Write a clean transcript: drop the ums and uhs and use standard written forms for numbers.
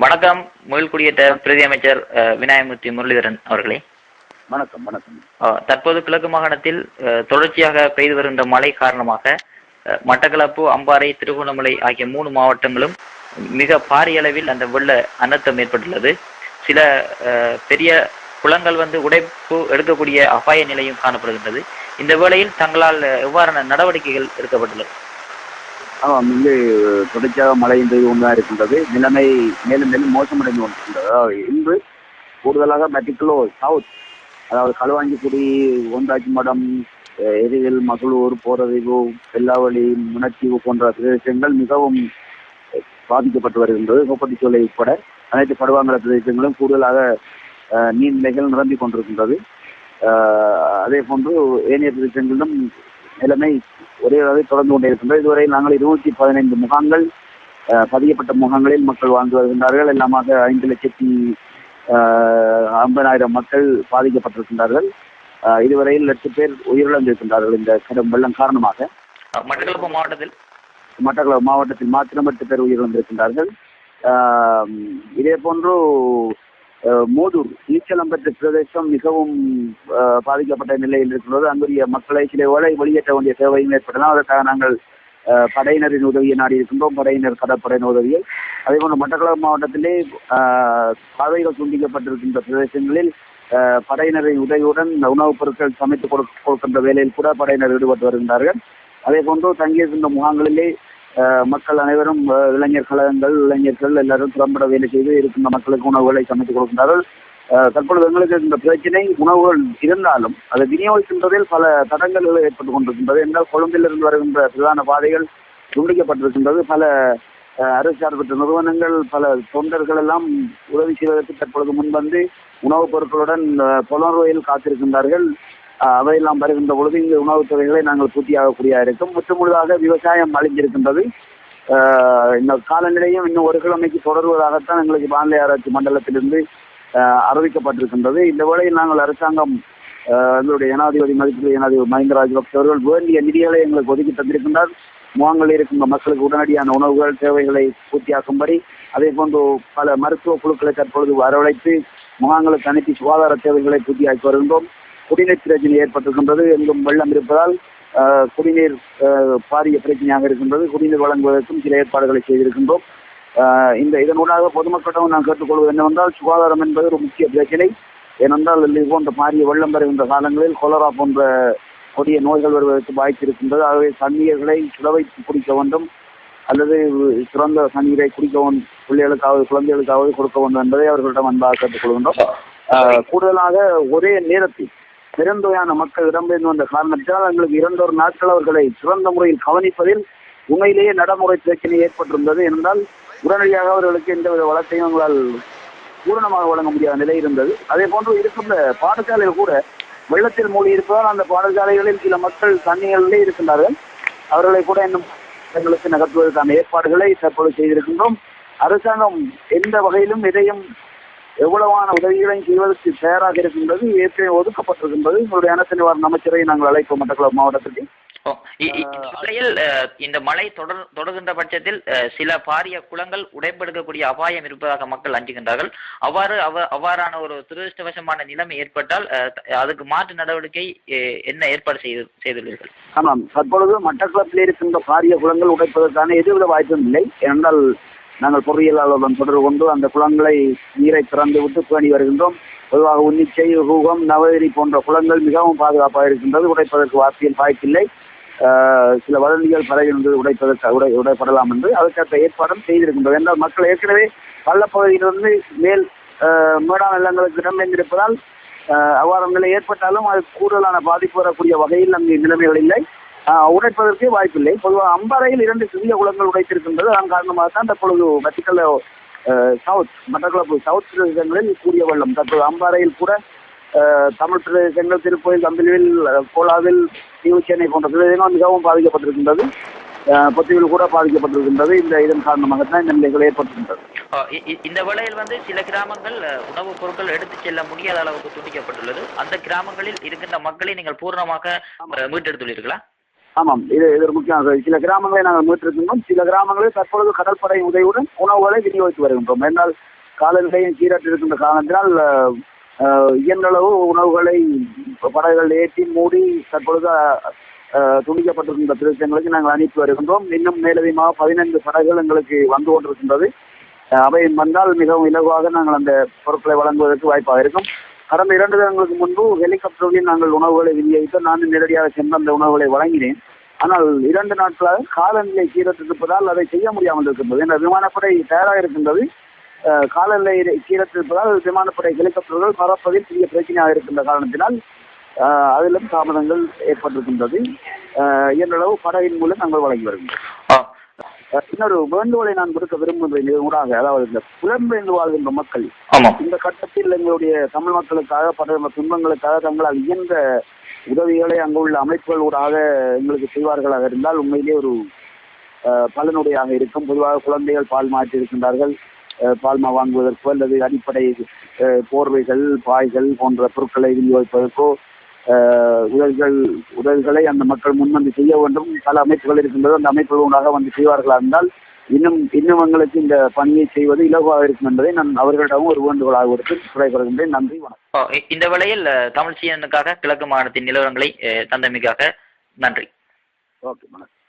வணக்கம். மீள்குடியேற்ற பிரதி அமைச்சர் விநாயகமூர்த்தி முரளிதரன் அவர்களே. வணக்கம். வணக்கம். தற்போது கிழக்கு மாகாணத்தில் தொடர்ச்சியாக பெய்து வருகின்ற மழை காரணமாக மட்டக்களப்பு, அம்பாறை, திருகோணமலை ஆகிய 3 மாவட்டங்களும் மிக பாரிய அளவில் அந்த வெள்ள அனர்த்தம் ஏற்பட்டுள்ளது. சில பெரிய குளங்கள் உடைப்பு எடுக்கக்கூடிய அபாய நிலையும் காணப்படுகின்றது. இந்த வேளையில் தங்களால் எவ்வாறான நடவடிக்கைகள் எடுக்கப்பட்டுள்ளது? ஆமாம், இங்கு தொடர்ச்சியாக மழை பெய்து கொண்டுதான் இருக்கின்றது. நிலைமை மேலும் மேலும் மோசமடைந்து கொண்டிருக்கின்றது. அதாவது இன்று கூடுதலாக மெட்டிக்குலோ சவுத், அதாவது களுவாஞ்சிக்குடி, ஒன்றாச்சி மடம், எரிவில், மகளூர், போரறிவு, வெள்ளாவளி, முனத்தீவு போன்ற பிரதேசங்கள் மிகவும் பாதிக்கப்பட்டு வருகின்றது. கோப்பட்டிச்சோலை உட்பட அனைத்து படுவாங்கல பிரதேசங்களும் கூடுதலாக நீர்நிலைகள் நிரம்பிக் கொண்டிருக்கின்றது. அதே போன்று ஏனைய பிரதேசங்களிலும் நிலைமை ஒரே அளவை தொடர்ந்து கொண்டே இருக்கின்றது. இதுவரை நாங்கள் 215 முகாம்கள், பதியப்பட்ட முகாம்களில் மக்கள் வாழ்ந்து வருகின்றார்கள். எல்லாமாக 5,50,000 மக்கள் பாதிக்கப்பட்டிருக்கின்றார்கள். இதுவரையில் 8 பேர் உயிரிழந்திருக்கின்றார்கள் இந்த கடும் வெள்ளம் காரணமாக. மட்டக்களப்பு மாவட்டத்தில் மாத்திரம் 8 பேர் உயிரிழந்திருக்கின்றார்கள். இதே போன்று மூதூர், ஈச்சலம்பட்டு பிரதேசம் மிகவும் பாதிக்கப்பட்ட நிலையில் இருக்கிறது. அங்குரிய மக்களை சில வேளை வெளியேற்ற வேண்டிய தேவையும் ஏற்படலாம். அதற்காக நாங்கள் படையினரின் உதவியை நாடி இருக்கின்றோம், படையினர், கடற்படையின் உதவியை. அதே போன்று மட்டக்களப்பு மாவட்டத்திலே பாதைகள் துண்டிக்கப்பட்டிருக்கின்ற பிரதேசங்களில் படையினரின் உதவியுடன் உணவுப் பொருட்கள் சமைத்து கொடுக்கின்ற வேலையில் கூட படையினர் ஈடுபட்டு வருகின்றார்கள். அதே போன்று தங்கியிருக்கின்ற முகாம்களிலே மக்கள் அனைவரும், இளைஞர் கழகங்கள், இளைஞர்கள் எல்லாரும் திறம்பட வேலை செய்து இருக்கின்ற மக்களுக்கு உணவுகளை சமைத்துக் கொடுக்கின்றார்கள். தற்பொழுது எங்களுக்கு இந்த பிரச்சனை உணவுகள் இருந்தாலும் அதை விநியோகிக்கின்றதில் பல தடங்கள் ஏற்பட்டுக் கொண்டிருக்கின்றது. என்றால் கொழும்பிலிருந்து வருகின்ற பிரதான பாதைகள் துண்டிக்கப்பட்டிருக்கின்றது. பல அரசு சார்பற்ற நிறுவனங்கள், பல தொண்டர்கள் எல்லாம் உதவி செய்வதற்கு தற்பொழுது முன்வந்து உணவுப் பொருட்களுடன் புலர்வையில் காத்திருக்கின்றார்கள். அவையெல்லாம் வருகின்ற பொழுது இந்த உணவுத் தொகைகளை நாங்கள் பூர்த்தியாகக்கூடிய இருக்கும். முற்றுமுழுதாக விவசாயம் அழிஞ்சிருக்கின்றது. இந்த காலநிலையும் இன்னும் ஒரு கிழமைக்கு தொடர்வதாகத்தான் எங்களுக்கு வானிலை ஆராய்ச்சி மண்டலத்திலிருந்து அறிவிக்கப்பட்டிருக்கின்றது. இந்த வேளையில் நாங்கள் அரசாங்கம், எங்களுடைய ஜனாதிபதி, மதிப்புக்குரிய ஜனாதிபதி மஹிந்த ராஜபக்ஷ அவர்கள் வேண்டிய நிதிகளை எங்களுக்கு ஒதுக்கி தந்திருக்கின்றார். முகாம்களில் இருக்கின்ற மக்களுக்கு உடனடியான உணவுகள் தேவைகளை பூர்த்தியாக்கும்படி, அதே போன்று பல மருத்துவ குழுக்களை தற்பொழுது வரவழைத்து முகாம்களுக்கு அனுப்பி சுகாதார தேவைகளை பூர்த்தியாக்கி வருகின்றோம். குடிநீர் பிரச்சனை ஏற்பட்டிருக்கின்றது. எங்கும் வெள்ளம் இருப்பதால் குடிநீர் பாரிய பிரச்சனையாக இருக்கின்றது. குடிநீர் வழங்குவதற்கும் சில ஏற்பாடுகளை செய்திருக்கின்றோம். இதனூடாக பொதுமக்களிடம் நான் கேட்டுக்கொள்வது என்னவென்றால், சுகாதாரம் என்பது ஒரு முக்கிய பிரச்சனை. ஏனென்றால் இது போன்ற பாரிய வெள்ளம் வருகின்ற காலங்களில் கொலரா போன்ற கொடிய நோய்கள் வருவதற்கு வாய்ப்பு இருக்கின்றது. ஆகவே தண்ணீர்களை சுடவைத்து குடிக்க வேண்டும், அல்லது சிறந்த தண்ணீரை குடிக்கவும் பிள்ளைகளுக்காவது குழந்தைகளுக்காவது கொடுக்க வேண்டும் என்பதை அவர்களிடம் அன்பாக கேட்டுக்கொள்கின்றோம். கூடுதலாக ஒரே நேரத்தில் பெருந்தொகையான மக்கள் இடம்பெயர்ந்து வந்த காரணத்தால் எங்களுக்கு 2 நாட்கள் அவர்களை சிறந்த முறையில் கவனிப்பதில் உண்மையிலேயே நடைமுறை பிரச்சனை ஏற்பட்டிருந்தது. என்றால் உடனடியாக அவர்களுக்கு எந்தவித வளத்தையும் எங்களால் பூரணமாக வழங்க முடியாத நிலை இருந்தது. அதே போன்று இருக்கின்ற பாடசாலைகள் கூட வெள்ளத்தில் மூழ்கி இருப்பதால் அந்த பாடசாலைகளில் சில மக்கள் தண்ணீரிலே இருக்கின்றார்கள். அவர்களை கூட இன்னும் எங்களுக்கு நகர்த்துவதற்கான ஏற்பாடுகளை தற்போது செய்திருக்கின்றோம். அரசாங்கம் எந்த வகையிலும் எதையும் எவ்வளவான உதவிகளையும் செய்வதற்கு தயாராக இருக்கின்றது. ஏற்கனவே ஒதுக்கப்பட்டிருக்கின்றது. எங்களுடைய அனைத்து நிவாரண அமைச்சரை நாங்கள் அழைப்போம் மட்டக்களப்பு மாவட்டத்திற்கு. இந்த மழை தொடர்கின்ற பட்சத்தில் சில பாரிய குளங்கள் உடைப்பெடுக்கக்கூடிய அபாயம் இருப்பதாக மக்கள் அஞ்சுகின்றார்கள். அவ்வாறான ஒரு துரதிருஷ்டவசமான நிலைமை ஏற்பட்டால் அதுக்கு மாற்று நடவடிக்கை என்ன ஏற்பாடு செய்துள்ளீர்கள்? ஆமாம், தற்பொழுது மட்டக்களப்பில் இருக்கின்ற பாரிய குளங்கள் உடைப்பதற்கான எதுவித வாய்ப்பும் இல்லை. ஏனென்றால் நாங்கள் பொறியியலாளருடன் தொடர்பு கொண்டு அந்த குளங்களை நீரை திறந்து விட்டு பேணி வருகின்றோம். பொதுவாக உன்னிச்சை, ஹூகம், நவகிரி போன்ற குளங்கள் மிகவும் பாதுகாப்பாக இருக்கின்றது. உடைப்பதற்கு வாய்ப்பில்லை. சில வதந்திகள் பரவியிருந்தது உடைப்படலாம் என்று. அதற்கேற்ற ஏற்பாடும் செய்திருக்கின்றது. என்றால் மக்கள் ஏற்கனவே பள்ளப்பகுதியிலிருந்து மேடான நிலங்களுக்கு இடம்பெயர்ந்திருப்பதால் அவ்வாறு நிலை ஏற்பட்டாலும் அது கூடுதலான பாதிப்பு வரக்கூடிய வகையில் அங்கு நிலைமைகள் இல்லை. உடைப்பதற்கே வாய்ப்பில்லை. பொதுவாக அம்பாறையில் 2 சிறிய குளங்கள் உடைத்திருக்கின்றது. அதன் காரணமாகத்தான் தற்பொழுது மெட்டிக்கல் சவுத், மட்டக்களப்பு சவுத் பிரதேசங்களில் கூடிய வெள்ளம். தற்போது அம்பாறையில் கூட தமிழ் பிரதேசங்கள், திருப்போயில், தம்பிலில், கோலாவில், சென்னை போன்ற பிரதேசங்கள் மிகவும் பாதிக்கப்பட்டிருக்கின்றது. பொத்தியில் கூட பாதிக்கப்பட்டிருக்கின்றது. இதன் காரணமாகத்தான் இந்த நிலைகள் ஏற்பட்டிருக்கின்றது. இந்த வேளையில் சில கிராமங்கள் உணவுப் பொருட்கள் எடுத்துச் செல்ல முடியாத அளவுக்கு துண்டிக்கப்பட்டுள்ளது. அந்த கிராமங்களில் இருக்கின்ற மக்களை நீங்கள் பூர்ணமாக மீட்டெடுத்துள்ளீர்களா? ஆமாம், இது ஒரு முக்கியமான சில கிராமங்களை நாங்கள் மீட்டிருக்கின்றோம். சில கிராமங்களில் தற்பொழுது கடற்படை உதவியுடன் உணவுகளை விநியோகித்து வருகின்றோம். என்றால் காலநிலையும் சீரற்று இருக்கின்ற காரணத்தினால் இயன்றளவு உணவுகளை படகுகள் ஏற்றி மூடி தற்பொழுது துணிக்கப்பட்டிருக்கின்ற பிரதேசங்களுக்கு நாங்கள் அனுப்பி வருகின்றோம். இன்னும் மேலதிகமாக 15 படகுகள் எங்களுக்கு வந்து கொண்டிருக்கின்றது. அவை வந்தால் மிகவும் இலகுவாக நாங்கள் அந்த பொருட்களை வழங்குவதற்கு வாய்ப்பாக இருக்கும். கடந்த 2 தினங்களுக்கு முன்பு ஹெலிகாப்டர்களில் நாங்கள் உணவுகளை விநியோகித்து நான் நேரடியாக சென்று அந்த உணவுகளை வழங்கினேன். ஆனால் 2 நாட்களாக காலநிலை சீரற்றிருப்பதால் அதை செய்ய முடியாமல் இருக்கின்றது. என்ற விமானப்படை தயாராக இருக்கின்றது. காலநிலை சீரற்றிருப்பதால் விமானப்படை ஹெலிகாப்டர்கள் பறப்பதில் பெரிய பிரச்சனையாக இருக்கின்ற காரணத்தினால் அதிலும் தாமதங்கள் ஏற்பட்டிருக்கின்றது. இயன்றளவு படகின் மூலம் நாங்கள் வழங்கி வருகின்றோம். இன்னொரு வேண்டுகோளை நான் கொடுக்க விரும்புகின்ற ஊடாக, அதாவது இந்த புலம்பெயர்ந்து வாழ்கின்ற மக்கள் இந்த கட்டத்தில் எங்களுடைய தமிழ் மக்களுக்காக படுகின்ற துன்பங்களுக்காக தங்களால் இயன்ற உதவிகளை அங்குள்ள அமைப்புகள் ஊடாக எங்களுக்கு செய்வார்களாக இருந்தால் உண்மையிலே ஒரு பலனுடையாக இருக்கும். பொதுவாக குழந்தைகள் பால் மாற்றி இருக்கின்றார்கள். பால்மா வாங்குவதற்கோ அல்லது அடிப்படை போர்வைகள், பாய்கள் போன்ற பொருட்களை விநியோகிப்பதற்கோ உதவிகளை அந்த மக்கள் முன்வந்து செய்ய வேண்டும். பல அமைப்புகள் இருக்கின்றது. அந்த அமைப்புகளாக வந்து செய்வார்களா இருந்தால் இன்னும் எங்களுக்கு இந்த பணியை செய்வது இலகுவாக இருக்கும் என்பதை நான் அவர்களிடமும் ஒரு வேண்டுகோளாக கொடுத்து விடைபெறுகின்றேன். நன்றி, வணக்கம். இந்த வேளையில் தமிழ் சீனனுக்காக கிழக்கு மாகாணத்தின் நிலவரங்களை தந்தமைக்காக நன்றி. ஓகே, வணக்கம்.